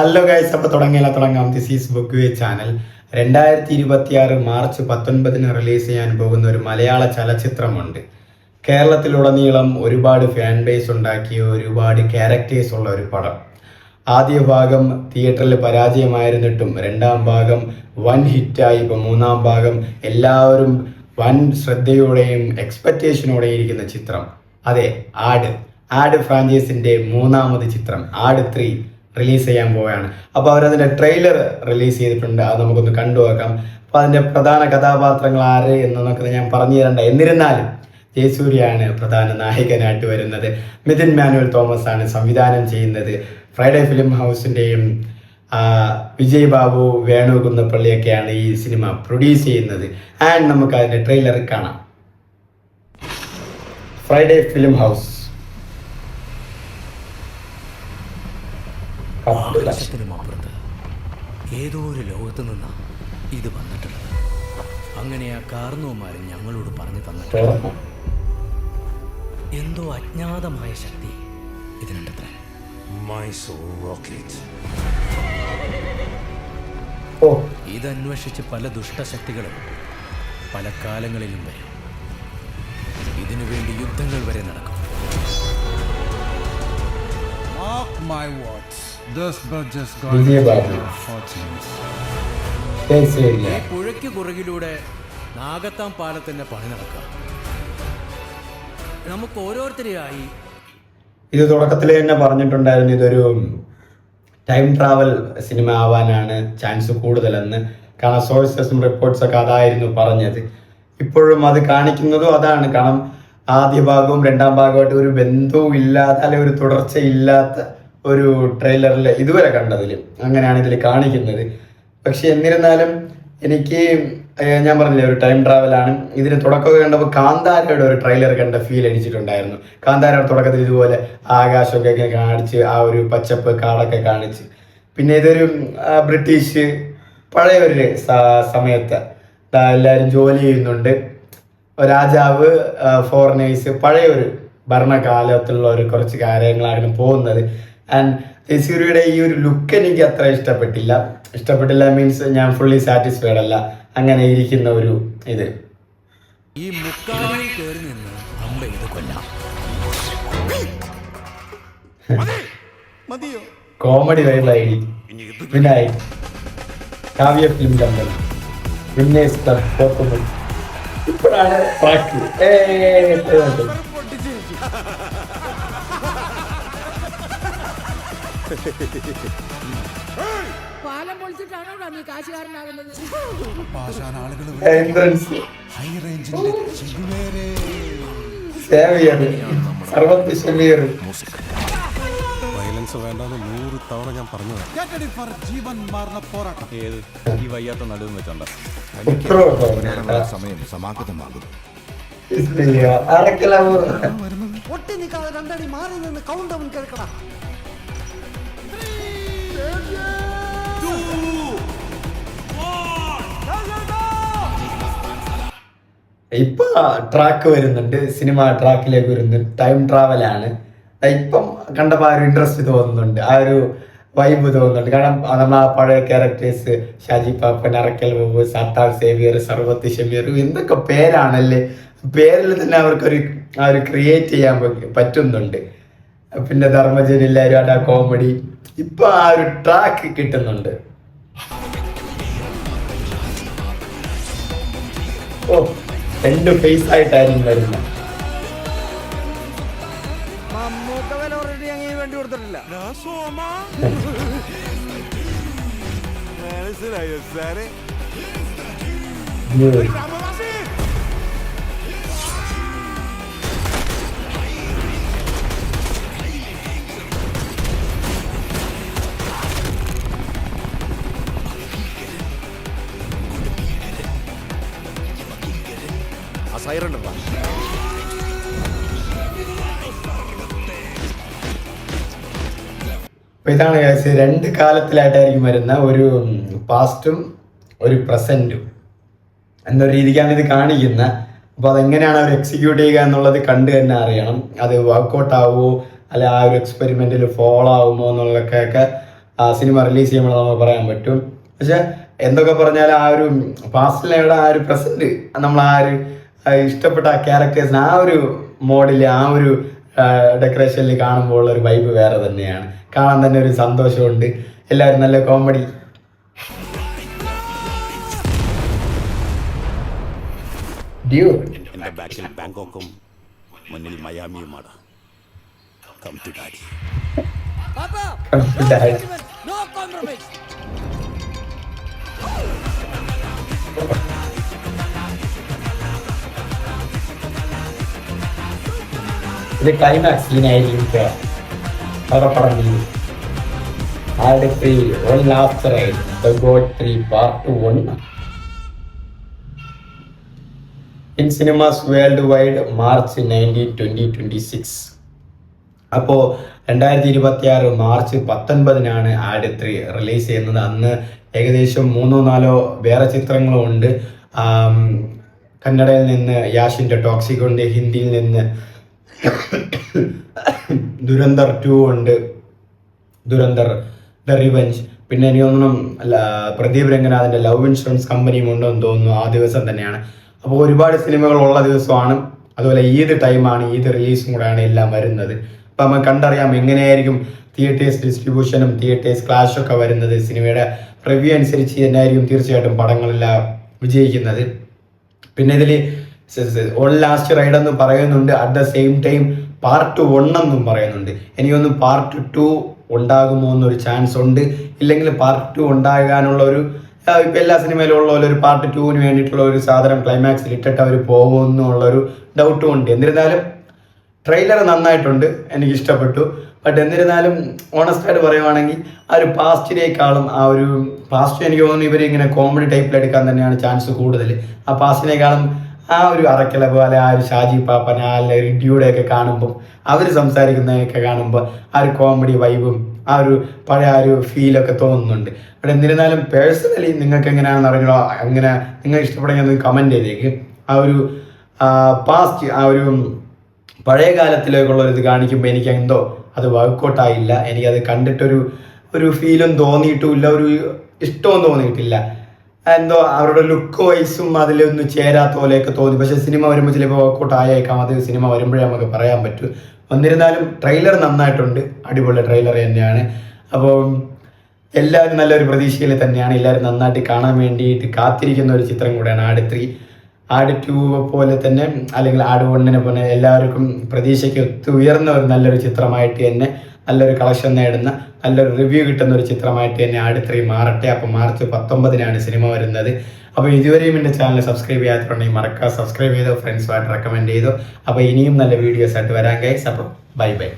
Hello guys, അപ്പോൾ തുടങ്ങാം. This is book channel. 2026 March 19 release ചെയ്യാൻ പോകുന്ന ഒരു മലയാള ചലച്ചിത്രമുണ്ട്. കേരളത്തിലുടനീളം ഒരുപാട് ഫാൻ ബേസ് ഉണ്ടാക്കിയ ഒരുപാട് ക്യാരക്ടേഴ്സ് ഉള്ള ഒരു പടം. ആദ്യ ഭാഗം തിയേറ്ററിൽ പരാജയമായിരുന്നിട്ടും രണ്ടാം ഭാഗം വൻ ഹിറ്റായി. ഇപ്പോൾ മൂന്നാം ഭാഗം എല്ലാവരും വൻ ശ്രദ്ധയോടെയും എക്സ്പെക്റ്റേഷനോടെയും ഇരിക്കുന്ന ചിത്രം. അതെ, ആട് ഫ്രാഞ്ചൈസിൻ്റെ മൂന്നാമത് ചിത്രം ആട് 3 റിലീസ് ചെയ്യാൻ പോവുകയാണ്. അപ്പോൾ അവരതിൻ്റെ ട്രെയിലർ റിലീസ് ചെയ്തിട്ടുണ്ട്. അത് നമുക്കൊന്ന് കണ്ടുനോക്കാം. അപ്പോൾ അതിൻ്റെ പ്രധാന കഥാപാത്രങ്ങൾ ആര് എന്നൊക്കെ ഞാൻ പറഞ്ഞു തരണ്ട. എന്നിരുന്നാലും ജയസൂര്യയാണ് പ്രധാന നായകനായിട്ട് വരുന്നത്. മിഥുൻ മാനുവൽ തോമസ് ആണ് സംവിധാനം ചെയ്യുന്നത്. ഫ്രൈഡേ ഫിലിം ഹൗസിൻ്റെയും വിജയ് ബാബു, വേണു കുന്നപ്പള്ളിയൊക്കെയാണ് ഈ സിനിമ പ്രൊഡ്യൂസ് ചെയ്യുന്നത്. ആൻഡ് നമുക്ക് അതിൻ്റെ ട്രെയിലർ കാണാം. Friday film house. ആകാശത്തിനുമപ്പുറത്ത് ഏതോ ഒരു ലോകത്ത് നിന്നാ ഇത് വന്നിട്ടുള്ളത്. അങ്ങനെ ആ കാരണവന്മാരും ഞങ്ങളോട് പറഞ്ഞു തന്നിട്ടുണ്ട്. എന്തോ അജ്ഞാതമായ ശക്തി ഇതിനുണ്ടത്രേ. ഇതന്വേഷിച്ച് പല ദുഷ്ടശക്തികളും പല കാലങ്ങളിലും വരും. ഇതിനു വേണ്ടി യുദ്ധങ്ങൾ വരെ നടക്കും. Mark my words. This bridge is Vijay going to Babu. change fortunes. ഈ പുഴയ്ക്ക് പുറകിലൂടെ നാഗത്താം പാലത്തിന്റെ പണി നടക്കാം. നമുക്ക് ഓരോരുത്തരെയായി ഇത് തുടക്കത്തിൽ തന്നെ പറഞ്ഞിട്ടുണ്ടായിരുന്നു, ഇതൊരു ടൈം ട്രാവൽ സിനിമ ആവാനാണ് ചാൻസ് കൂടുതലെന്ന്. കാരണം സോഴ്സസും റിപ്പോർട്ട്സൊക്കെ അതായിരുന്നു പറഞ്ഞത്. ഇപ്പോഴും അത് കാണിക്കുന്നതും അതാണ്. കാരണം ആദ്യ ഭാഗവും രണ്ടാം ഭാഗമായിട്ട് ഒരു ബന്ധവും ഇല്ലാത്ത, അല്ലെങ്കിൽ ഒരു തുടർച്ചയില്ലാത്ത ഒരു ട്രെയിലറിൽ ഇതുവരെ കണ്ടതിൽ അങ്ങനെയാണ് ഇതിൽ കാണിക്കുന്നത്. പക്ഷെ എന്നിരുന്നാലും എനിക്ക്, ഞാൻ പറഞ്ഞില്ലേ, ഒരു ടൈം ട്രാവലാണ്. ഇതിന് തുടക്കമൊക്കെ കണ്ടപ്പോൾ കാന്താരയുടെ ഒരു ട്രെയിലർ കണ്ട ഫീൽ അടിച്ചിട്ടുണ്ടായിരുന്നു. കാന്താരയുടെ തുടക്കത്തിൽ ഇതുപോലെ ആകാശമൊക്കെ കാണിച്ച്, ആ ഒരു പച്ചപ്പ് കാടൊക്കെ കാണിച്ച്. പിന്നെ ഇതൊരു ബ്രിട്ടീഷ് പഴയ ഒരു സമയത്ത് എല്ലാവരും ജോലി ചെയ്യുന്നുണ്ട്. രാജാവ്, ഫോറിനേഴ്സ്, പഴയ ഒരു ഭരണകാലത്തുള്ള ഒരു കുറച്ച് കാര്യങ്ങളാണ് പോകുന്നത്. ആൻഡ് ജയസൂര്യയുടെ ഈ ഒരു ലുക്ക് എനിക്ക് അത്ര ഇഷ്ടപ്പെട്ടില്ല മീൻസ് ഞാൻ ഫുള്ളി സാറ്റിസ്ഫൈഡ് അല്ല. അങ്ങനെ ഇരിക്കുന്ന ഒരു ഇത്. ഈ മുക്കാലിൽ കയറി നിന്ന് അമ്പ ഇത് കൊല്ലാം. കോമഡി വൈബായി. വിനായി Kavya film company winners club ഇപ്പോഴാണ് ട്രാക്ക്. പാലം പൊളിച്ചിട്ടാണോ നീ കാശുകാരനാകുന്നത്? Entrance Xavier, Sarvath Shameer. Violence വേണ്ടെന്ന് 100 തവണ ഞാൻ പറഞ്ഞത്. ജീവൻ മാറുന്ന പോരാട്ടം. ഏത് ഈ വയ്യാത്ത നടുവും വെച്ചോണ്ട സമയം സമാഗതമാകും. ഒട്ടി നിൽക്കാതെ രണ്ടടി മാറി നിന്ന് കൗണ്ട് അവൻ കേൾക്കണം. ഇപ്പൊ ട്രാക്ക് വരുന്നുണ്ട്, സിനിമ ട്രാക്കിലേക്ക് വരുന്നുണ്ട്. ടൈം ട്രാവലാണ്. ഇപ്പം കണ്ടപ്പോൾ ആ ഒരു ഇൻട്രസ്റ്റ് തോന്നുന്നുണ്ട്, ആ ഒരു വൈബ് തോന്നുന്നുണ്ട്. കാരണം നമ്മൾ ആ പഴയ ക്യാരക്ടേഴ്സ്, ഷാജി പാപ്പൻ, അറക്കൽ ബാബു, സാത്താർ സേവിയർ, സർവത്ത് ഷമീർ, എന്തൊക്കെ പേരാണല്ലേ. പേരിൽ തന്നെ അവർക്കൊരു ആ ഒരു ക്രിയേറ്റ് ചെയ്യാൻ പറ്റുന്നുണ്ട്. പിന്നെ ധർമ്മജൻ, എല്ലാവരും ആ കോമഡി. ഇപ്പൊ ആ ഒരു ട്രാക്ക് കിട്ടുന്നുണ്ട്. ഓ, 2 ഫേസ് ആയിട്ടായിരുന്നു വരുന്നത്. വേണ്ടി കൊടുത്തിട്ടില്ല. സൈറൺ അപ്പൊ ഇതാണ് 2 കാലത്തിലായിട്ടായിരിക്കും വരുന്ന, ഒരു പാസ്റ്റും ഒരു പ്രസന്റും എന്നൊരു രീതിക്കാണ് ഇത് കാണിക്കുന്നത്. അപ്പോൾ അതെങ്ങനെയാണ് അവർ എക്സിക്യൂട്ട് ചെയ്യുക എന്നുള്ളത് കണ്ടു തന്നെ അറിയണം. അത് വർക്കൗട്ട് ആവുമോ, അല്ല ആ ഒരു എക്സ്പെരിമെന്റിൽ ഫോളോ ആവുമോ എന്നുള്ളതൊക്കെ സിനിമ റിലീസ് ചെയ്യുമ്പോൾ നമുക്ക് പറയാൻ പറ്റും. പക്ഷെ എന്തൊക്കെ പറഞ്ഞാൽ ആ ഒരു പാസ്റ്റിലയുടെ ആ ഒരു പ്രസന്റ് നമ്മൾ ആ ഒരു ഇഷ്ടപ്പെട്ട ആ ക്യാരക്ടേഴ്സിന് ആ ഒരു മോഡിൽ ആ ഒരു ഡെക്കറേഷനിൽ കാണുമ്പോൾ ഒരു വൈബ് വേറെ തന്നെയാണ്. കാണാൻ തന്നെ ഒരു സന്തോഷമുണ്ട്. എല്ലാവരും നല്ല കോമഡി. എന്റെ ബാക്കിൽ ബാങ്കോക്കും മുന്നിൽ മയാമിയുമാണ്. Come to daddy. No compromise. ഇത് ക്ലൈമാക്സ് സീനായിരിക്കും. Aadu 3 One Last Ride The GOAT 3 Part 1 in cinemas worldwide March 19, 2026. അപ്പോൾ 2026 മാർച്ച് 19 ആട് 3 റിലീസ് ചെയ്യുന്നത്. അന്ന് ഏകദേശം 3-4 വേറെ ചിത്രങ്ങളും ഉണ്ട്. കന്നഡയിൽ നിന്ന് യാഷിൻ്റെ ടോക്സിക് ഉണ്ട്, ഹിന്ദിയിൽ നിന്ന് ദുരന്തർ 2 ഉണ്ട്, ദുരന്തർ ദ റിവെഞ്ച്. പിന്നെ എനിക്ക് തോന്നുന്നു പ്രദീപ് രംഗനാഥിൻ്റെ ലവ് ഇൻഷുറൻസ് കമ്പനിയും ഉണ്ടെന്ന് തോന്നുന്നു ആ ദിവസം തന്നെയാണ്. അപ്പോൾ ഒരുപാട് സിനിമകളുള്ള ദിവസമാണ്. അതുപോലെ ഈദ് ടൈമാണ്, ഈദ് റിലീസും കൂടെയാണ് എല്ലാം വരുന്നത്. അപ്പം നമുക്ക് കണ്ടറിയാം എങ്ങനെയായിരിക്കും തിയേറ്റേഴ്സ് ഡിസ്ട്രിബ്യൂഷനും തിയേറ്റേഴ്സ് ക്ലാഷൊക്കെ വരുന്നത്. സിനിമയുടെ റിവ്യൂ അനുസരിച്ച് തന്നെയായിരിക്കും തീർച്ചയായിട്ടും പടങ്ങളെല്ലാം വിജയിക്കുന്നത്. പിന്നെ ഇതിൽ വൺ ലാസ്റ്റ് റൈഡ് എന്ന് പറയുന്നുണ്ട്. At the same time part 1 എന്നും പറയുന്നുണ്ട്. എനിക്കൊന്ന് പാർട്ട് 2 ഉണ്ടാകുമോ എന്നൊരു ചാൻസ് ഉണ്ട്. ഇല്ലെങ്കിൽ പാർട്ട് 2 ഉണ്ടാകാനുള്ള ഒരു ഇപ്പം എല്ലാ സിനിമയിലും ഉള്ള പോലെ ഒരു പാർട്ട് 2-ന് വേണ്ടിയിട്ടുള്ള ഒരു സാധനം ക്ലൈമാക്സിൽ ഇട്ടിട്ട് അവർ പോകുമെന്നുള്ളൊരു ഡൗട്ടും ഉണ്ട്. എന്നിരുന്നാലും ട്രെയിലർ നന്നായിട്ടുണ്ട്, എനിക്ക് ഇഷ്ടപ്പെട്ടു. ബട്ട് എന്നിരുന്നാലും ഓണസ്റ്റായിട്ട് പറയുവാണെങ്കിൽ ആ ഒരു പാസ്റ്റിനേക്കാളും ആ ഒരു പാസ്റ്റ് എനിക്ക് തോന്നുന്നു ഇവർ ഇങ്ങനെ കോമഡി ടൈപ്പിൽ എടുക്കാൻ തന്നെയാണ് ചാൻസ് കൂടുതൽ. ആ പാസ്റ്റിനേക്കാളും ആ ഒരു അറക്കല പോലെ ആ ഒരു ഷാജി പാപ്പൻ ആ റിഡ്യൂടെയൊക്കെ കാണുമ്പോൾ അവർ സംസാരിക്കുന്നതൊക്കെ കാണുമ്പോൾ ആ ഒരു കോമഡി വൈബും ആ ഒരു പഴയ ആ ഒരു ഫീലൊക്കെ തോന്നുന്നുണ്ട്. ബട്ട് എന്നിരുന്നാലും പേഴ്സണലി നിങ്ങൾക്ക് എങ്ങനെയാണെന്ന് അറിഞ്ഞോ, അങ്ങനെ നിങ്ങൾ ഇഷ്ടപ്പെടുമെങ്കിൽ കമൻറ്റ് ചെയ്തേക്ക്. ആ ഒരു പാസ്റ്റ് ആ ഒരു പഴയ കാലത്തിലേക്കുള്ള ഒരു ഇത് കാണിക്കുമ്പോൾ എനിക്ക് എന്തോ അത് വർക്കൗട്ടായില്ല. എനിക്കത് കണ്ടിട്ടൊരു ഫീലും തോന്നിയിട്ടുമില്ല, ഒരു ഇഷ്ടവും തോന്നിയിട്ടില്ല. എന്തോ അവരുടെ ലുക്ക് വൈസും അതിലൊന്നും ചേരാത്ത പോലെയൊക്കെ തോന്നി. പക്ഷെ സിനിമ വരുമ്പോൾ ചിലപ്പോൾ വർക്കൗട്ട് ആയേക്കാം, അത് സിനിമ വരുമ്പോഴേ നമുക്ക് പറയാൻ പറ്റൂ. എന്നിരുന്നാലും ട്രെയിലർ നന്നായിട്ടുണ്ട്, അടിപൊളി ട്രെയിലർ തന്നെയാണ്. അപ്പോൾ എല്ലാവരും നല്ലൊരു പ്രതീക്ഷയിൽ തന്നെയാണ്. എല്ലാവരും നന്നായിട്ട് കാണാൻ വേണ്ടിയിട്ട് കാത്തിരിക്കുന്ന ഒരു ചിത്രം കൂടെയാണ് ആട് 3. ആട് 2 പോലെ തന്നെ അല്ലെങ്കിൽ ആട് 1 പോലെ എല്ലാവർക്കും പ്രതീക്ഷയ്ക്ക് ഉയർന്ന ഒരു നല്ലൊരു ചിത്രമായിട്ട് തന്നെ, നല്ലൊരു കളക്ഷൻ നേടുന്ന, നല്ലൊരു റിവ്യൂ കിട്ടുന്ന ഒരു ചിത്രമായിട്ട് തന്നെ ആട് 3 മാറട്ടെ. അപ്പോൾ മാർച്ച് 19 സിനിമ വരുന്നത്. അപ്പോൾ ഇതുവരെയും എൻ്റെ ചാനൽ സബ്സ്ക്രൈബ് ചെയ്യാത്തതുണ്ടെങ്കിൽ മറക്കാതെ സബ്സ്ക്രൈബ് ചെയ്തോ, ഫ്രണ്ട്സുമായിട്ട് റെക്കമെൻഡ് ചെയ്തോ. അപ്പോൾ ഇനിയും നല്ല വീഡിയോസ് ആയിട്ട് വരാൻ ഗൈസ്. അപ്പോൾ ബൈ.